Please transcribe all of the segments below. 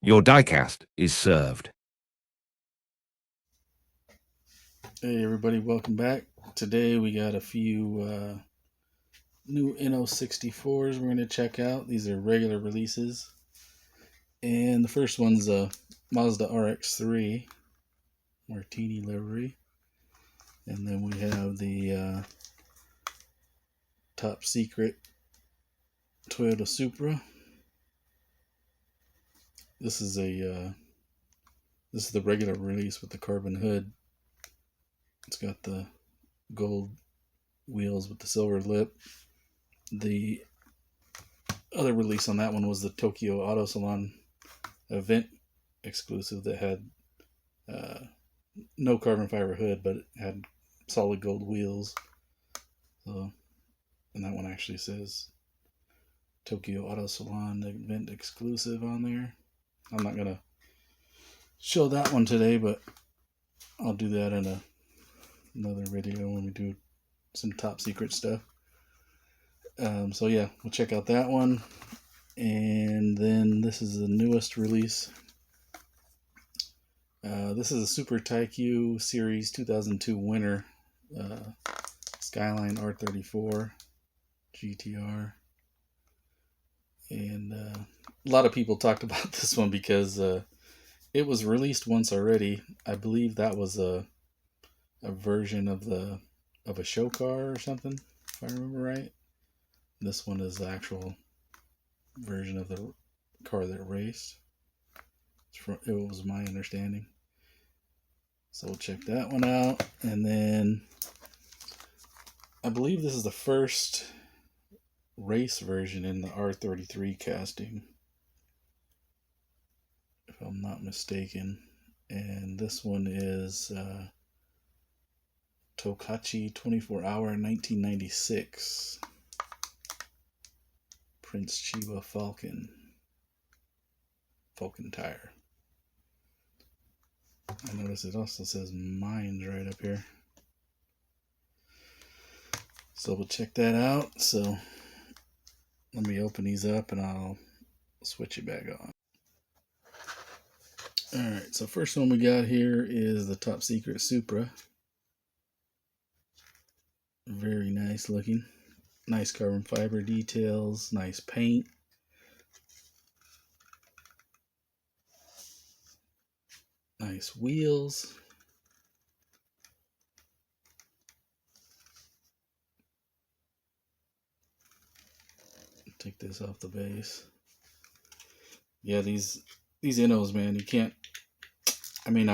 Your diecast is served. Hey everybody, welcome back. Today we got a few new INNO64s we're going to check out. These are regular releases. And the first one's a Mazda RX3 Martini livery. And then we have the top secret Toyota Supra. This is the regular release with the carbon hood. It's got the gold wheels with the silver lip. The other release on that one was the Tokyo Auto Salon event exclusive that had no carbon fiber hood, but it had solid gold wheels. So, and that one actually says Tokyo Auto Salon event exclusive on there. I'm not gonna show that one today, but I'll do that in another video when we do some top secret stuff. So yeah, we'll check out that one. And then this is the newest release. This is a Super Taikyu Series 2002 winner, Skyline R34 GTR. And a lot of people talked about this one because it was released once already. I believe that was a version of a show car or something, if I remember right. This one is the actual version of the car that raced. It was my understanding. So we'll check that one out. And then I believe this is the first race version in the R33 casting, if I'm not mistaken. And this one is Tokachi 24-hour 1996 Prince Chiba Falcon tire. I notice it also says Mines right up here. So we'll check that out. So let me open these up and I'll switch it back on. Alright, so first one we got here is the top secret Supra. Very nice looking. Nice carbon fiber details, nice paint. Nice wheels. Take this off the base. Yeah, these Innos, man, you can't. I mean,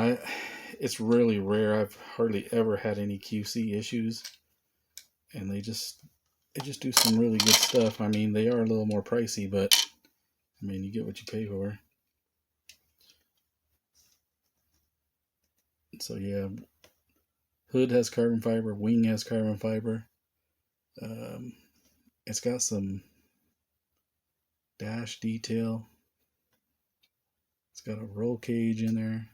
it's really rare. I've hardly ever had any QC issues, and they just do some really good stuff. I mean, they are a little more pricey, but I mean, you get what you pay for. So yeah, hood has carbon fiber, wing has carbon fiber. It's got some dash detail. It's got a roll cage in there.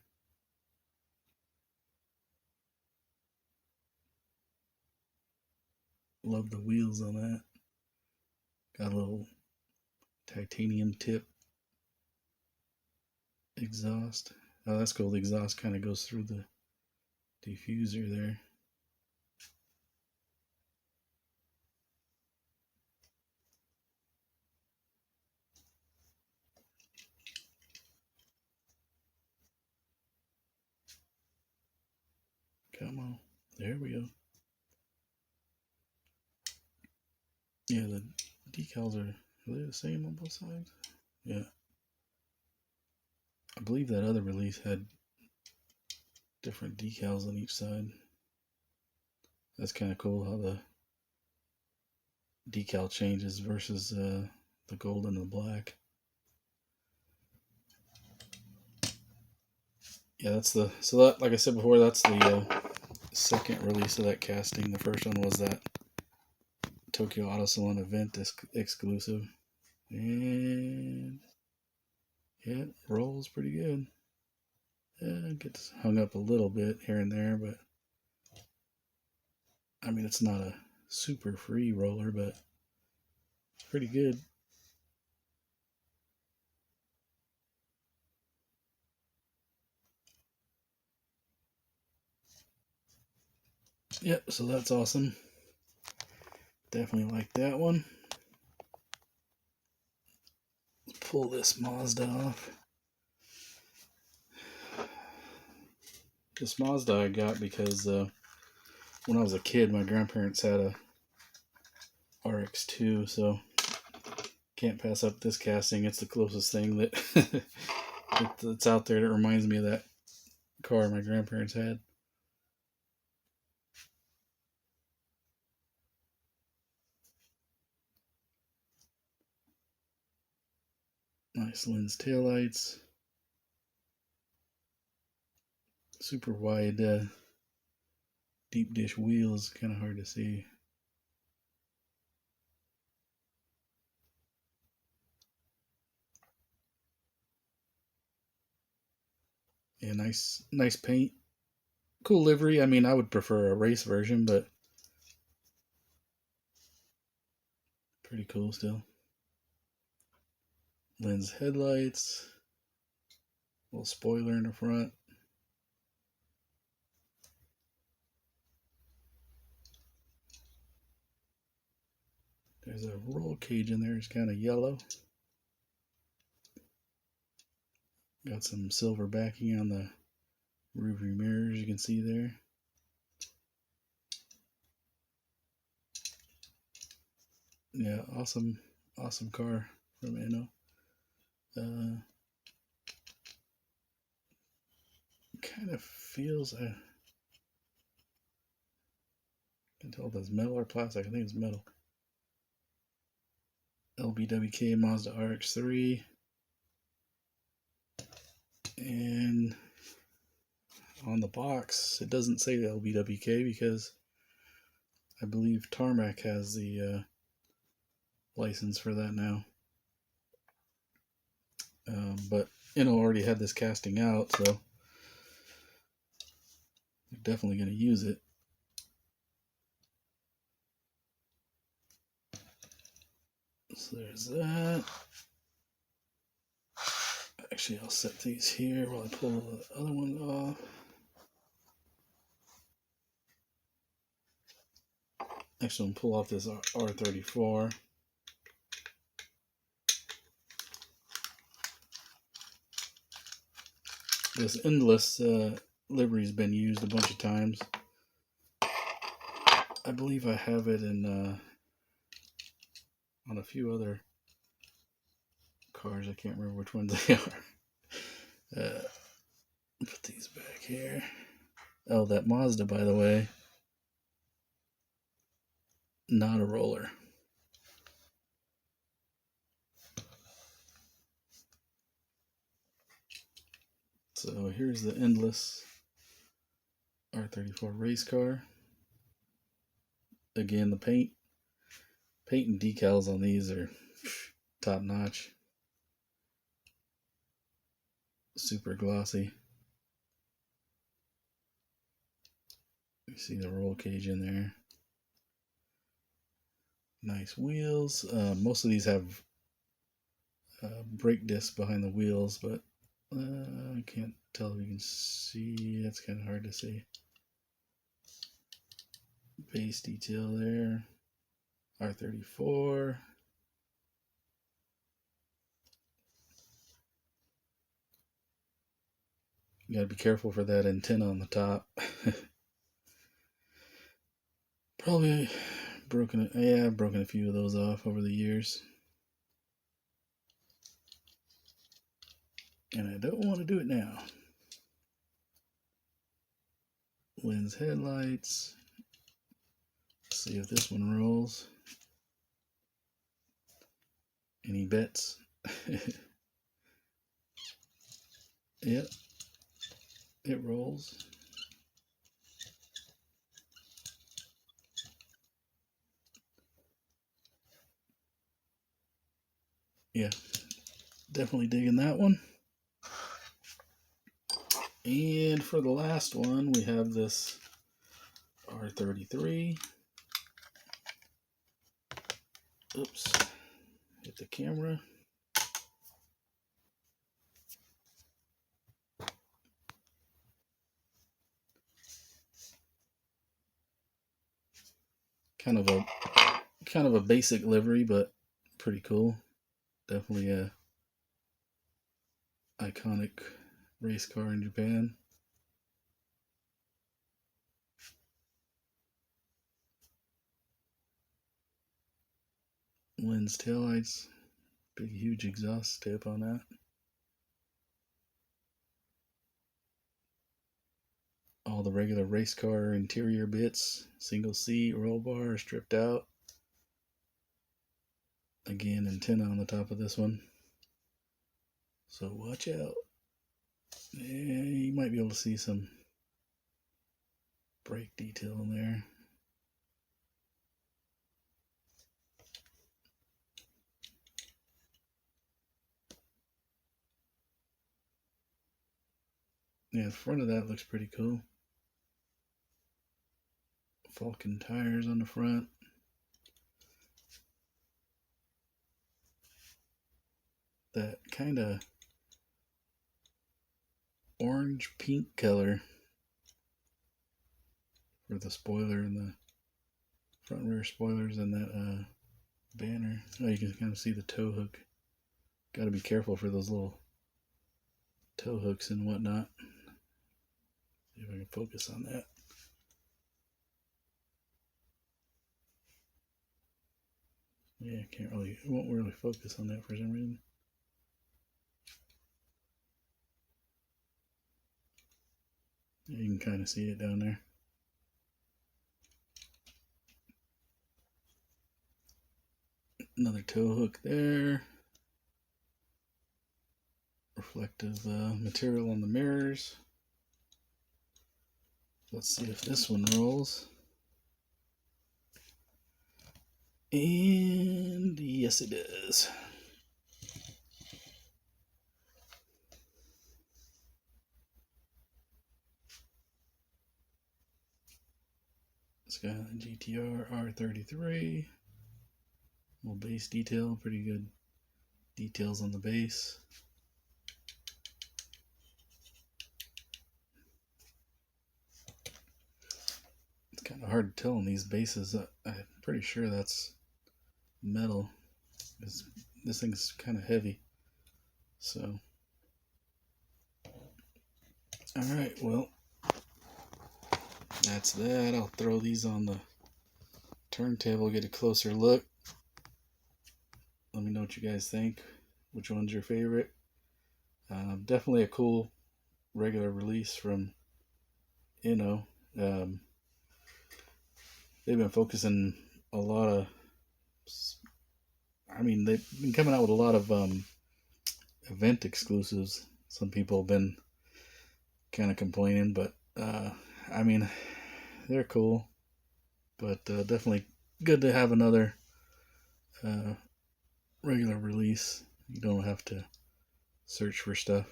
Love the wheels on that. Got a little titanium tip exhaust. Oh, that's cool. The exhaust kind of goes through the diffuser there. Come on. There we go. Yeah, the decals are they the same on both sides? Yeah. I believe that other release had different decals on each side. That's kind of cool how the decal changes versus the gold and the black. Yeah, that's the, so that, like I said before, that's the second release of that casting. The first one was that Tokyo Auto Salon event exclusive. And yeah, it rolls pretty good. Yeah, it gets hung up a little bit here and there, but I mean, it's not a super free roller, but pretty good. Yep, so that's awesome. Definitely like that one. Let's pull this Mazda off. This Mazda I got because when I was a kid, my grandparents had a RX2, so can't pass up this casting. It's the closest thing that that's out there that reminds me of that car my grandparents had. Nice lens taillights. Super wide deep dish wheels, kind of hard to see. Yeah, nice paint. Cool livery. I mean, I would prefer a race version, but pretty cool still. Lens headlights. Little spoiler in the front. There's a roll cage in there. It's kind of yellow. Got some silver backing on the rearview mirrors, you can see there. Yeah, awesome car from INNO. Kind of feels, I can tell if it's metal or plastic. I think it's metal. LBWK Mazda RX3. And on the box, it doesn't say LBWK because I believe Tarmac has the license for that now. But INNO already had this casting out, so they're definitely going to use it. So there's that. Actually, I'll set these here while I pull the other one off. Actually, I'm going to pull off this R34. This endless livery's been used a bunch of times. I believe I have it in on a few other cars. I can't remember which ones they are. Put these back here. Oh, that Mazda, by the way, not a roller. So here's the endless R34 race car. Again, the paint and decals on these are top notch. Super glossy. You see the roll cage in there. Nice wheels. Most of these have brake discs behind the wheels, but I can't tell if you can see. That's kind of hard to see. Base detail there. R34. You gotta be careful for that antenna on the top. Probably broken it. Yeah, I've broken a few of those off over the years. And I don't want to do it now. Lens headlights. Let's see if this one rolls. Any bets? Yep. It rolls. Yeah. Definitely digging that one. And for the last one, we have this R33. Oops. Hit the camera. Kind of a basic livery, but pretty cool. Definitely a iconic race car in Japan. Lens taillights, big huge exhaust tip on that. All the regular race car interior bits, single seat, roll bar stripped out. Again, antenna on the top of this one. So watch out. Yeah, you might be able to see some brake detail in there. Yeah, the front of that looks pretty cool. Falcon tires on the front. That kind of orange pink color for the spoiler and the front and rear spoilers and that banner. Oh, you can kind of see the tow hook. Got to be careful for those little tow hooks and whatnot. See if I can focus on that. Yeah, it won't really focus on that for some reason. Yeah, you can kind of see it down there. Another tow hook there. Reflective material on the mirrors. Let's see if this one rolls. And yes, it does. It's got a GTR R33. Little base detail, pretty good details on the base. It's kind of hard to tell on these bases. I'm pretty sure that's metal. This thing's kind of heavy. So, alright, well, that's that. I'll throw these on the turntable, get a closer look. Let me know what you guys think. Which one's your favorite? Definitely a cool regular release from INNO. They've been focusing a lot of, they've been coming out with a lot of event exclusives. Some people have been kind of complaining, but they're cool. But definitely good to have another regular release. You don't have to search for stuff.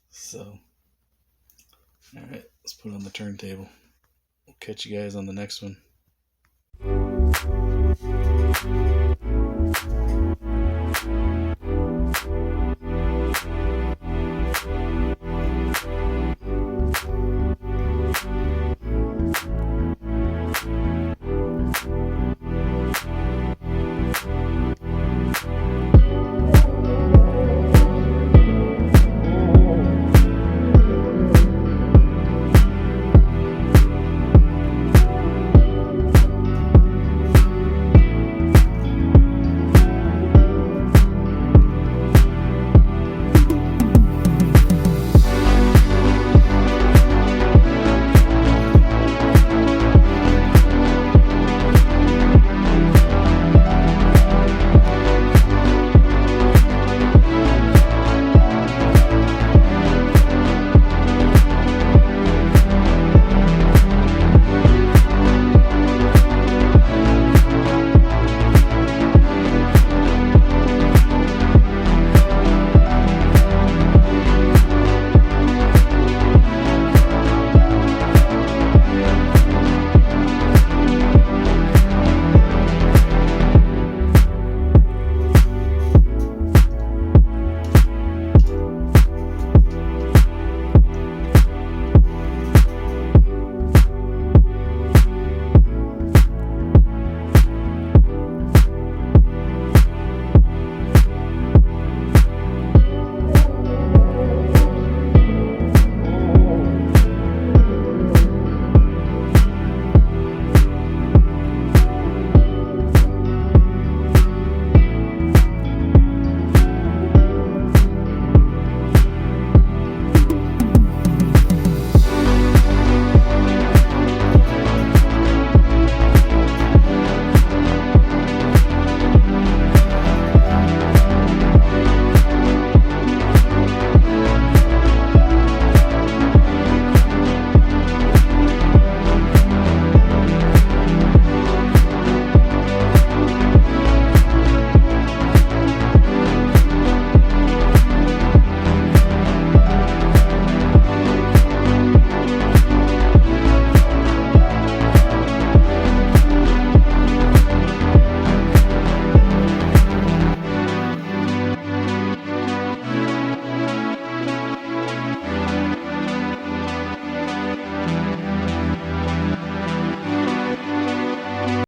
So, alright, let's put it on the turntable. We'll catch you guys on the next one.